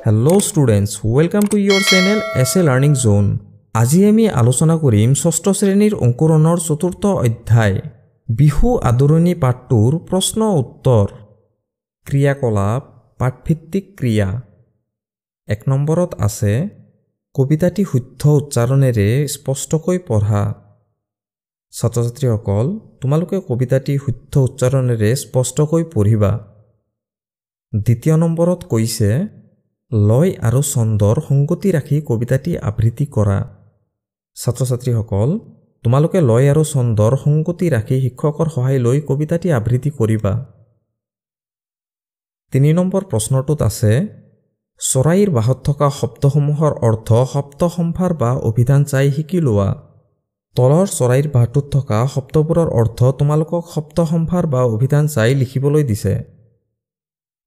Hello students, welcome to your channel SA Learning Zone. আজি আমি আলোচনা কৰিম ষষ্ঠ শ্ৰেণীৰ অংকুৰণৰ চতুৰ্থ অধ্যায় বিহু আদৰণি পাঠটোৰ প্ৰশ্ন উত্তৰ ক্ৰিয়াকলাপ পাঠভিত্তিক ক্ৰিয়া। 1 নম্বৰত আছে কবিতাটি শুদ্ধ উচ্চাৰণেৰে স্পষ্টকৈ পঢ়া। ছাত্ৰ-ছাত্ৰীসকল তোমালোকে কবিতাটি শুদ্ধ উচ্চাৰণেৰে স্পষ্টকৈ পঢ়িবা। দ্বিতীয় নম্বৰত কৈছে লয় আৰু ছন্দৰ সংগতি ৰাখি কবিতাটি আবৃত্তি কৰা। ছাত্ৰ-ছাত্ৰীসকল তোমালোকে লয় আৰু ছন্দৰ সংগতি ৰাখি শিক্ষকৰ সহায় লৈ কবিতাটি আবৃত্তি কৰিবা। 3 নম্বৰ প্ৰশ্নটোত আছে চৰাইৰ বাহত থকা শব্দসমূহৰ অৰ্থ শব্দ সম্ভাৰ বা অভিধান চাই শিকি লোৱা। তলৰ চৰাইৰ বাহটোত থকা শব্দবোৰৰ অৰ্থ তোমালোকক শব্দ সম্ভাৰ বা অভিধান চাই লিখিবলৈ দিছে।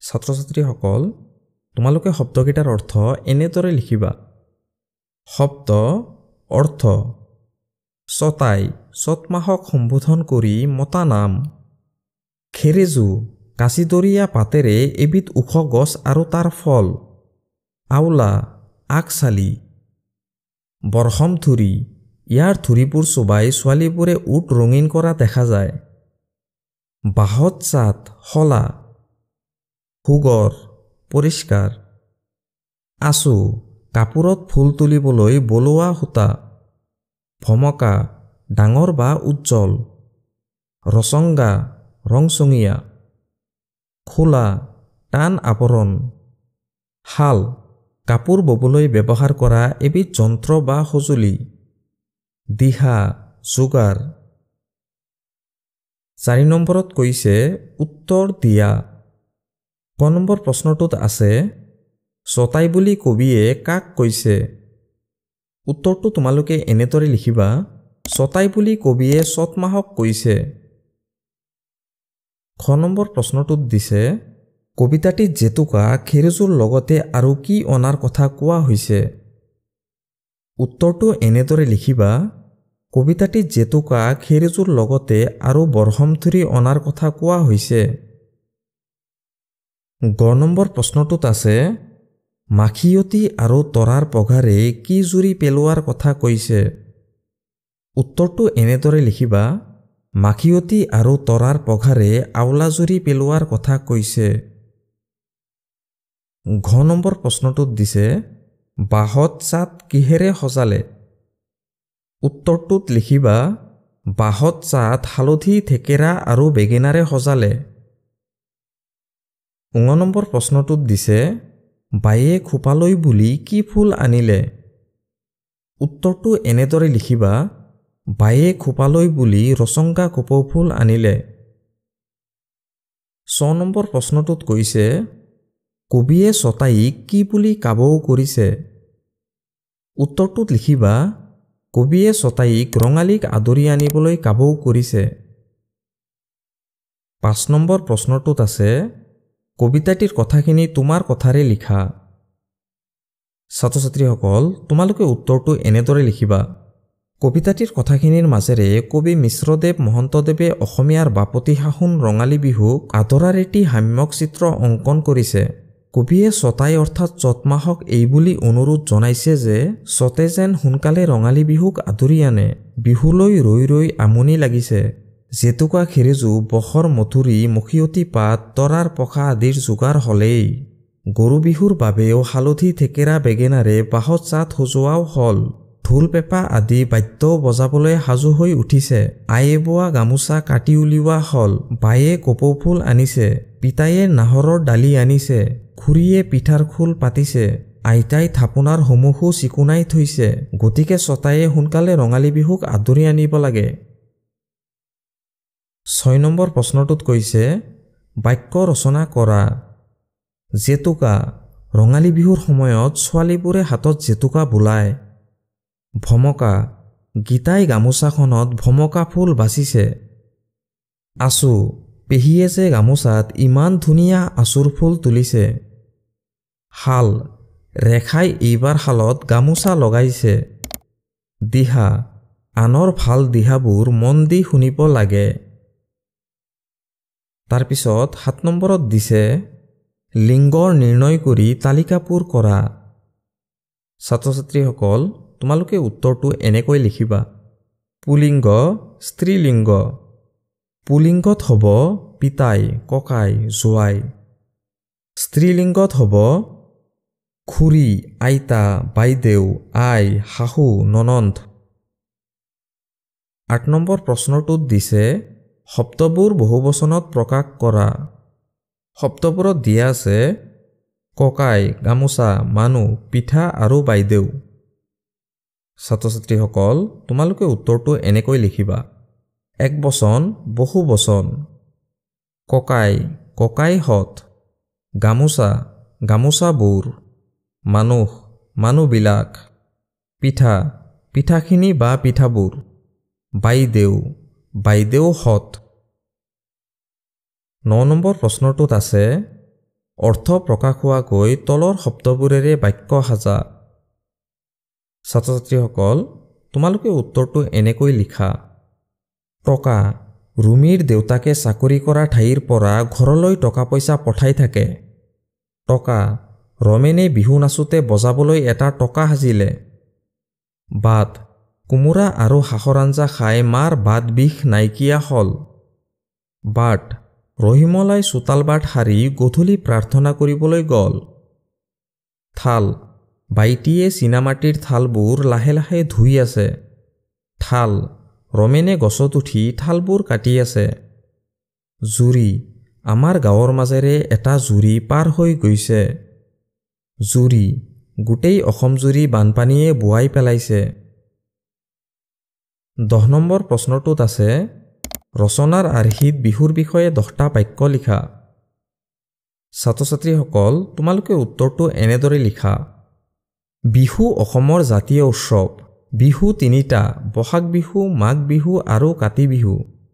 ছাত্ৰ-ছাত্ৰীসকল তোমালোকে শব্দকেইটাৰ অৰ্থ এনেদৰে লিখিবা। শব্দ অৰ্থ ছটাই চত মাহক সম্বোধন কৰি মতা নাম। খেৰেজু কাঁচিদৰীয়া পাতেৰে এবিধ ওখ গছ আৰু তাৰ ফল। আওলা আগচালি। বৰহমথুৰি ইয়াৰ থুৰিবোৰ চোবাই ছোৱালীবোৰে উট ৰঙীন কৰা দেখা যায়। বাহত চাট শলা। সুগৰ পৰিষ্কাৰ। আচু কাপোৰত ফুল তুলিবলৈ বলোৱা সূতা। ভমকা ডাঙৰ বা উজ্জ্বল। ৰচংগা ৰংচঙীয়া। খোলা টান আৱৰণ। শাল কাপোৰ ববলৈ ব্যৱহাৰ কৰা এবিধ যন্ত্ৰ বা সঁজুলি। দিহা যোগাৰ। 4 নম্বৰত কৈছে উত্তৰ দিয়া। ক নম্বৰ প্ৰশ্নটোত আছে ছটাই বুলি কবিয়ে কাক কৈছে। উত্তৰটো তোমালোকে এনেদৰে লিখিবা ছটাই বুলি কবিয়ে চত মাহক কৈছে। খ নম্বৰ প্ৰশ্নটোত দিছে কবিতাটিত জেতুকা খেৰজুৰ লগতে আৰু কি অনাৰ কথা কোৱা হৈছে। উত্তৰটো এনেদৰে লিখিবা কবিতাটিত জেতুকা খেৰজুৰ লগতে আৰু বৰহমথুৰি অনাৰ কথা কোৱা হৈছে। গ নম্বৰ প্ৰশ্নটোত আছে মাখিয়তী আৰু তৰাৰ পঘাৰে কি জুৰি পেলোৱাৰ কথা কৈছে। উত্তৰটো এনেদৰে লিখিবা মাখিয়তী আৰু তৰাৰ পঘাৰে আওলা জুৰি পেলোৱাৰ কথা কৈছে। ঘ নম্বৰ প্ৰশ্নটোত দিছে বাহত চাট কিহেৰে সজালে। উত্তৰটোত লিখিবা বাহত চাট হালধি থেকেৰা আৰু বেঙেনাৰে সজালে। ঙ নম্বৰ প্ৰশ্নটোত দিছে বায়ে খোপালৈ বুলি কি ফুল আনিলে। উত্তৰটো এনেদৰে লিখিবা বায়ে খোপালৈ বুলি ৰচংগা কপৌ ফুল আনিলে। 6 নম্বৰ প্ৰশ্নটোত কৈছে কবিয়ে ছটাইক কি বুলি কাবৌ কৰিছে। উত্তৰটোত লিখিবা কবিয়ে ছটাইক ৰঙালীক আদৰি আনিবলৈ কাবৌ কৰিছে। 5 নম্বৰ প্ৰশ্নটোত আছে কবিতাটিৰ কথাখিনি তোমাৰ কথাৰে লিখা। ছাত্ৰ-ছাত্ৰীসকল তোমালোকে উত্তৰটো এনেদৰে লিখিবা কবিতাটিৰ কথাখিনিৰ মাজেৰে কবি মিশ্ৰদেৱ মহন্তদেৱে অসমীয়াৰ বাপতি সাহোন ৰঙালী বিহুক আদৰাৰ এটি সাম্যক চিত্ৰ অংকন কৰিছে। কবিয়ে ছটাই অৰ্থাৎ চত মাহক এইবুলি অনুৰোধ জনাইছে যে ছটে যেন সোনকালে ৰঙালী বিহুক আদৰি আনে। বিহুলৈ ৰৈ ৰৈ আমনি লাগিছে। জেতুকা খেৰেজু বখৰ মথুৰি মখিয়তী পাত তৰাৰ পখা আদিৰ যোগাৰ হলেই গৰু বিহুৰ বাবেও হালধি থেকেৰা বেঙেনাৰে বাহত চাট সজোৱাও হল। ঢোল পেঁপা আদি বাদ্যও বজাবলৈ সাজু হৈ উঠিছে। আয়ে বোৱা গামোচা কাটি উলিওৱা হল। বায়ে কপৌ ফুল আনিছে। পিতায়ে নাহৰৰ ডালি আনিছে। খুৰীয়ে পিঠাৰ খোল পাতিছে। আইতাই থাপনাৰ সমূহো চিকুণাই থৈছে। গতিকে ছটায়ে সোনকালে ৰঙালী বিহুক আদৰি আনিব লাগে। 6 নম্বৰ প্ৰশ্নটোত কৈছে বাক্য ৰচনা কৰা। জেতুকা ৰঙালী বিহুৰ সময়ত ছোৱালীবোৰে হাতত জেতুকা বোলায়। ভমকা গীতাই গামোচাখনত ভমকা ফুল বাচিছে। আচু পেহীয়ে যে গামোচাত ইমান ধুনীয়া আচুৰ ফুল তুলিছে। শাল ৰেখাই এইবাৰ শালত গামোচা লগাইছে। দিহা আনৰ ভাল দিহাবোৰ মন দি শুনিব লাগে। তাৰপিছত 7 নম্বৰত দিছে লিংগৰ নিৰ্ণয় কৰি তালিকাপুৰ কৰা। ছাত্ৰ ছাত্ৰীসকল তোমালোকে উত্তৰটো এনেকৈ লিখিবা। পুলিংগ স্ত্ৰীলিংগ। পুলিংগত হ'ব পিতাই ককাই জোৱাই। স্ত্ৰীলিংগত হ'ব খুৰী আইতা বাইদেউ আই শাহু ননন্দ। ৮ নম্বৰ প্ৰশ্নটোত দিছে শব্দবোৰ বহুবচনত প্ৰকাশ কৰা। শব্দবোৰত দিয়া আছে ককাই গামোচা মানুহ পিঠা আৰু বাইদেউ। ছাত্ৰ ছাত্ৰীসকল তোমালোকে উত্তৰটো এনেকৈ লিখিবা। এক বচন বহু বচন। ককাই ককাইহঁত। গামোচা গামোচাবোৰ। মানুহ মানুহবিলাক। পিঠা পিঠাখিনি বা পিঠাবোৰ। বাইদেউ বাইদেউহঁত। ৯ নম্বৰ প্ৰশ্নটোত আছে অৰ্থ প্ৰকাশ হোৱাকৈ তলৰ শব্দবোৰেৰে বাক্য সাজা। ছাত্ৰ ছাত্ৰীসকল তোমালোকে উত্তৰটো এনেকৈ লিখা। টকা ৰুমিৰ দেউতাকে চাকৰি কৰা ঠাইৰ পৰা ঘৰলৈ টকা পইচা পঠাই থাকে। টকা ৰমেনে বিহু নাচোতে বজাবলৈ এটা টকা সাজিলে। বাট কোমোৰা আৰু হাঁহৰ আঞ্জা খাই মাৰ বাট বিষ নাইকিয়া হ'ল। বাট ৰহিমলাই চোতাল বাট সাৰি গধূলি প্ৰাৰ্থনা কৰিবলৈ গ'ল। থাল বাইটিয়ে চীনামাটিৰ থালবোৰ লাহে লাহে ধুই আছে। থাল ৰমেনে গছত উঠি থালবোৰ কাটি আছে। জুৰি আমাৰ গাঁৱৰ মাজেৰে এটা জুৰি পাৰ হৈ গৈছে। জুৰি গোটেই অসম জুৰি বানপানীয়ে বোৱাই পেলাইছে। ১০ নম্বৰ প্ৰশ্নটোত আছে ৰচনাৰ আৰ্হিত বিহুৰ বিষয়ে ১০টা বাক্য লিখা। ছাত্ৰ ছাত্ৰীসকল তোমালোকে উত্তৰটো এনেদৰে লিখা। বিহু অসমৰ জাতীয় উৎসৱ। বিহু তিনিটা বহাগ বিহু মাঘ বিহু আৰু কাতি বিহু।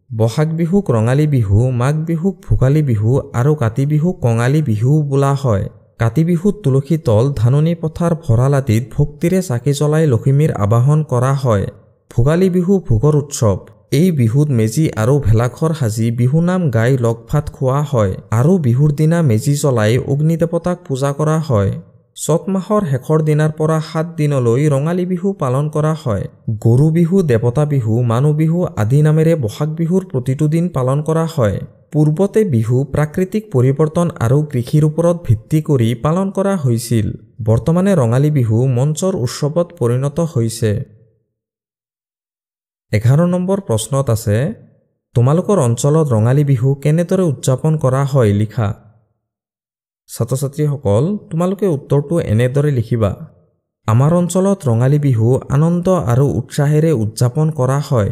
বহাগ বিহুক ৰঙালী বিহু মাঘ বিহুক ভোগালী বিহু আৰু কাতি বিহুক কঙালী বিহু বোলা হয়। কাতি বিহুত তুলসী তল ধাননি পথাৰ ভঁৰাল আদিত ভক্তিৰে চাকি জ্বলাই লখিমীৰ আবাহন কৰা হয়। ভোগালী বিহু ভোগৰ উৎসৱ। এই বিহুত মেজি আৰু ভেলাঘৰ সাজি বিহুনাম গাই লগ ভাত খোৱা হয় আৰু বিহুৰ দিনা মেজি জ্বলাই অগ্নি দেৱতাক পূজা কৰা হয়। চত মাহৰ শেষৰ দিনাৰ পৰা ৭ দিনলৈ ৰঙালী বিহু পালন কৰা হয়। গৰু বিহু দেৱতা বিহু মানুহ বিহু আদি নামেৰে বহাগ বিহুৰ প্ৰতিটো দিন পালন কৰা হয়। পূৰ্বতে বিহু প্ৰাকৃতিক পৰিৱৰ্তন আৰু কৃষিৰ ওপৰত ভিত্তি কৰি পালন কৰা হৈছিল। বৰ্তমানে ৰঙালী বিহু মঞ্চৰ উৎসৱত পৰিণত হৈছে। ১১ নম্বৰ প্ৰশ্নত আছে তোমালোকৰ অঞ্চলত ৰঙালী বিহু কেনেদৰে উদযাপন কৰা হয় লিখা। ছাত্ৰ ছাত্ৰীসকল তোমালোকে উত্তৰটো এনেদৰে লিখিবা। আমাৰ অঞ্চলত ৰঙালী বিহু আনন্দ আৰু উৎসাহেৰে উদযাপন কৰা হয়।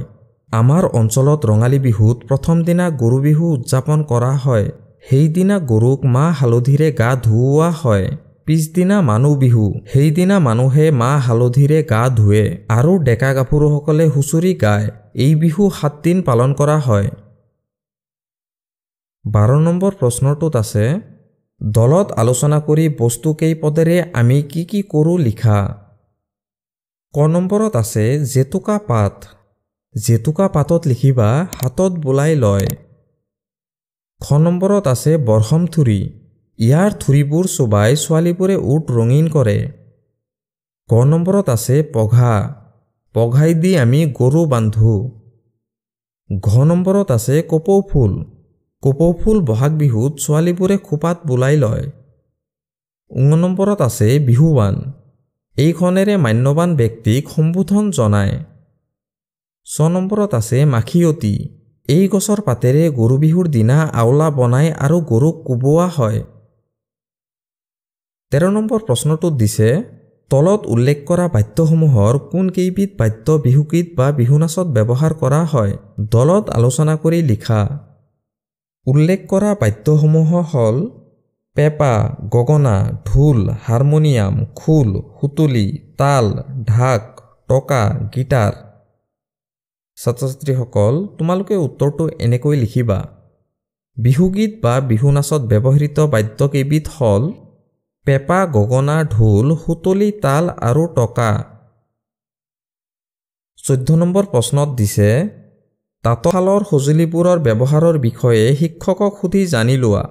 আমাৰ অঞ্চলত ৰঙালী বিহুত প্ৰথম দিনা গৰু বিহু উদযাপন কৰা হয়। সেইদিনা গৰুক মাহ হালধিৰে গা ধুওৱা হয়। পিছদিনা মানুহ বিহু। সেইদিনা মানুহে মাহ হালধিৰে গা ধুৱে আৰু ডেকা গাভৰুসকলে হুঁচৰি গায়। এই বিহু ৭ দিন পালন কৰা হয়। ১২ নম্বৰ প্ৰশ্নটোত আছে দলত আলোচনা কৰি বস্তু কেইপদেৰে আমি কি কি কৰোঁ লিখা। ক নম্বৰত আছে জেতুকা পাত। জেতুকা পাতত লিখিবা হাতত বোলাই লয়। খ নম্বৰত আছে বৰহম থুৰি। ইয়াৰ থুৰিবোৰ চোবাই ছোৱালীবোৰে উট ৰঙীন কৰে। গ নম্বৰত আছে পঘা। পঘাই দি আমি গৰু বান্ধো। ঘ নম্বৰত আছে কপৌ ফুল। কপৌ ফুল বহাগ বিহুত ছোৱালীবোৰে খোপাত বোলাই লয়। ঙ নম্বৰত আছে বিহুৱান। এইখনেৰে মান্যৱান ব্যক্তিক সম্বোধন জনায়। ছ নম্বৰত আছে মাখিয়তী। এই গছৰ পাতেৰে গৰু বিহুৰ দিনা আওলা বনাই আৰু গৰুক কোবোৱা হয়। ১৩ নম্বৰ প্ৰশ্নটোত দিছে তলত উল্লেখ কৰা বাদ্যসমূহৰ কোন কেইবিধ বাদ্য বিহুগীত বা বিহুনাচত ব্যৱহাৰ কৰা হয় দলত আলোচনা কৰি লিখা। উল্লেখ কৰা বাদ্যসমূহ হ'ল পেঁপা গগনা ঢোল হাৰমনিয়াম খোল সুতুলি তাল ঢাক টকা গীটাৰ। ছাত্ৰ ছাত্ৰীসকল তোমালোকে উত্তৰটো এনেকৈ লিখিবা। বিহুগীত বা বিহুনাচত ব্যৱহৃত বাদ্য কেইবিধ হ'ল পেঁপা গগনা ঢোল সুতুলি তাল আৰু টকা। ১৪ নম্বৰ প্ৰশ্নত দিছে তাঁতশালৰ সঁজুলিবোৰৰ ব্যৱহাৰৰ বিষয়ে শিক্ষকক সুধি জানি লোৱা।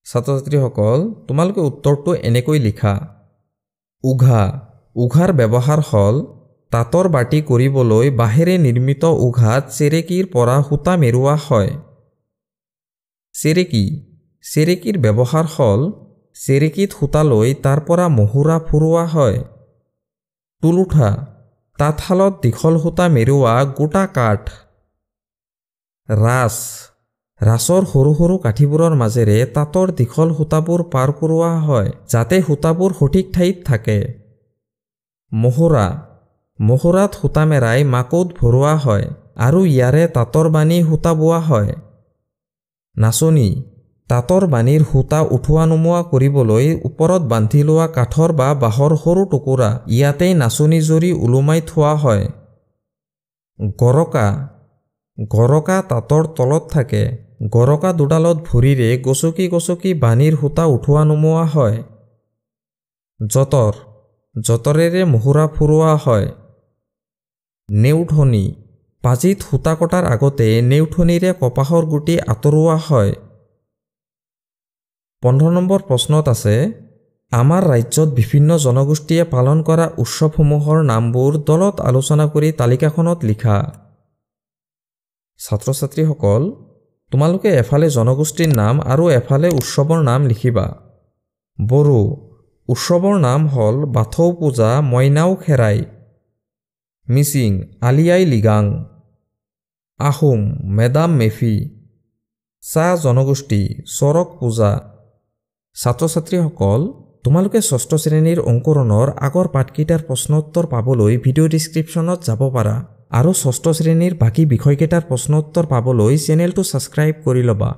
ছাত্ৰ ছাত্ৰীসকল তোমালোকে উত্তৰটো এনেকৈ লিখা উঘা উঘাৰ ব্যৱহাৰ হ'ল তাঁতৰ বাটি কৰিবলৈ বাঁহেৰে নিৰ্মিত উঘাত চেৰেকীৰ পৰা সূতা মেৰুৱা হয় চেৰেকী চেৰেকীৰ ব্যৱহাৰ হ'ল চেৰেকীত সূতা লৈ তাৰ পৰা মহুৰা ফুৰোৱা হয় তুলুঠা তাঁতশালত দীঘল সূতা মেৰুৱা গোটা কাঠ ৰাছ ৰাছৰ সৰু সৰু কাঠিবোৰৰ মাজেৰে তাঁতৰ দীঘল সূতাবোৰ পাৰ কৰোৱা হয় যাতে সূতাবোৰ সঠিক ঠাইত থাকে মহুৰা মহুৰাত সূতা মেৰাই মাকোত ভৰোৱা হয় আৰু ইয়াৰে তাঁতৰ বানি সূতা বোৱা হয় নাচনি তাঁতৰ বাণীৰ সূতা উঠোৱা নোমোৱা কৰিবলৈ ওপৰত বান্ধি লোৱা কাঠৰ বা বাঁহৰ সৰু টুকুৰা ইয়াতেই নাচনি জৰি ওলোমাই থোৱা হয় গৰকা গৰকা তাঁতৰ তলত থাকে গৰকা দুডালত ভৰিৰে গচকি গচকি বাণীৰ সূতা উঠোৱা নোমোৱা হয় যঁতৰ যঁতৰেৰে মহুৰা ফুৰোৱা হয় নেউঠনি পাজিত সূতা কটাৰ আগতে নেউঠনিৰে কপাহৰ গুটি আঁতৰোৱা হয় 15 নম্বৰ প্ৰশ্নত আছে আমাৰ ৰাজ্যত বিভিন্ন জনগোষ্ঠীয়ে পালন কৰা উৎসৱসমূহৰ নামবোৰ দলত আলোচনা কৰি তালিকাখনত লিখা ছাত্ৰ ছাত্ৰীসকল তোমালোকে এফালে জনগোষ্ঠীৰ নাম আৰু এফালে উৎসৱৰ নাম লিখিবা বড়ো উৎসৱৰ নাম হ'ল বাথৌ পূজা মইনাও খেৰাই মিচিং আলি আই লিগাং আহোম মেডাম মেফি চাহ জনগোষ্ঠী চৰক পূজা ছাত্ৰ ছাত্ৰীসকল তোমালোকে 6ষ্ঠ শ্ৰেণীৰ অংকুৰণৰ আগৰ পাঠকেইটাৰ প্ৰশ্নোত্তৰ পাবলৈ ভিডিঅ' ডেছক্ৰিপশ্যনত যাব পাৰা আৰু 6ষ্ঠ শ্ৰেণীৰ বাকী বিষয়কেইটাৰ প্ৰশ্নোত্তৰ পাবলৈ চেনেলটো ছাবস্ক্ৰাইব কৰি ল'বা